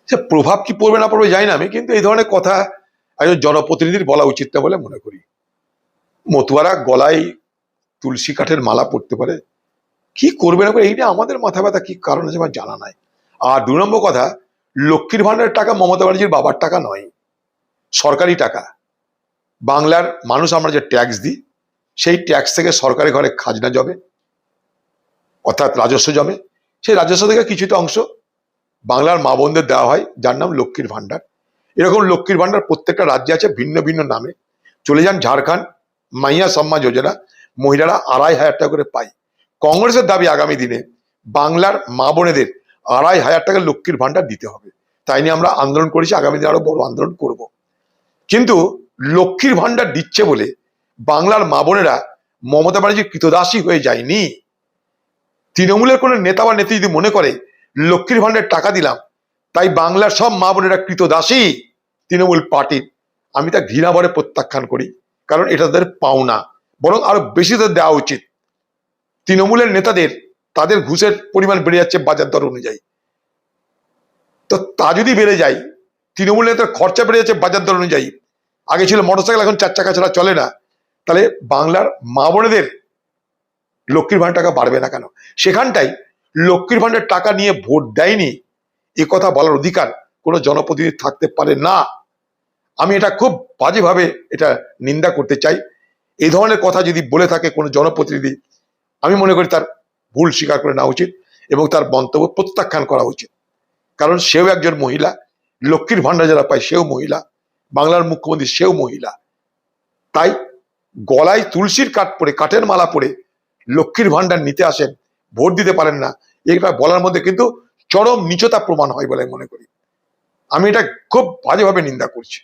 সে প্রভাব কি পড়বে না পড়বে জানি না আমি, কিন্তু এই ধরনের কথা একজন জনপ্রতিনিধির বলা উচিত না বলে মনে করি। মতুয়ারা গলায় তুলসী কাঠের মালা পড়তে পারে, কি করবে না করে এই নিয়ে আমাদের মাথা ব্যথা কি কারণ আছে আমার জানা নাই। আর 2 নম্বর কথা, লক্ষ্মীর ভান্ডারের টাকা মমতা ব্যানার্জির বাবার টাকা নয়, সরকারি টাকা। বাংলার মানুষ আমরা যে ট্যাক্স দিই, সেই ট্যাক্স থেকে সরকারি ঘরে খাজনা জমে, অর্থাৎ রাজস্ব জমে। সেই রাজস্ব থেকে কিছুটা অংশ বাংলার মা বোনদের দেওয়া হয়, যার নাম লক্ষ্মীর ভান্ডার। এরকম লক্ষ্মীর ভান্ডার প্রত্যেকটা রাজ্যে আছে ভিন্ন ভিন্ন নামে। চলে যান ঝাড়খণ্ড, মাইয়া সম্মান যোজনা, মহিলারা 2,500 টাকা করে পায়। কংগ্রেসের দাবি আগামী দিনে বাংলার মা বোনেদের 2,500 টাকা লক্ষ্মীর ভান্ডার দিতে হবে। তাই নিয়ে আমরা আন্দোলন করেছি, আগামী দিনে আরো বড় আন্দোলন করব। কিন্তু লক্ষ্মীর ভান্ডার দিচ্ছে বলে বাংলার মা বোনেরা মমতা ব্যানার্জির কৃতদাসী হয়ে যায়নি। তৃণমূলের কোনো নেতা বা নেত্রী যদি মনে করে লক্ষ্মীর ভান্ডার টাকা দিলাম তাই বাংলার সব মা বোনেরা কৃতদাসী তৃণমূল পার্টির, আমি তা ঘৃণা ভরে প্রত্যাখ্যান করি। কারণ এটা তাদের পাওনা, বরং আরো বেশি তাদের দেওয়া উচিত। তৃণমূলের নেতাদের তাদের ঘুষের পরিমাণ বেড়ে যাচ্ছে বাজার দর অনুযায়ী, তো তা যদি বেড়ে যায়, তৃণমূল নেতার খরচা বেড়ে যাচ্ছে বাজার দর অনুযায়ী, আগে ছিল মোটরসাইকেল এখন 4 চাকা ছাড়া চলে না, তাহলে বাংলার মা বোনেদের লক্ষ্মীর ভান্ডার টাকা বাড়বে না কেন? সেখানটাই লক্ষ্মীর ভান্ডার টাকা নিয়ে ভোট দেয়নি এ কথা বলার অধিকার কোনো জনপ্রতিনিধি থাকতে পারে না। আমি এটা খুব বাজেভাবে এটা নিন্দা করতে চাই। এই ধরনের কথা যদি বলে থাকে কোনো জনপ্রতিনিধি, আমি মনে করি তার ভুল স্বীকার করে নেওয়া উচিত এবং তার মন্তব্য প্রত্যাখ্যান করা উচিত। কারণ সেও একজন মহিলা, লক্ষ্মীর ভান্ডার যারা পায় সেও মহিলা, বাংলার মুখ্যমন্ত্রী সেও মহিলা। তাই গলায় তুলসীর কাঠ পরে, কাঠের মালা পরে লক্ষ্মীর ভান্ডার নিতে আসেন, ভোট দিতে পারেন না, এটা বলার মধ্যে কিন্তু চরম নীচতা প্রমাণ হয় বলে মনে করি। আমি এটা খুব বাজেভাবে নিন্দা করছি।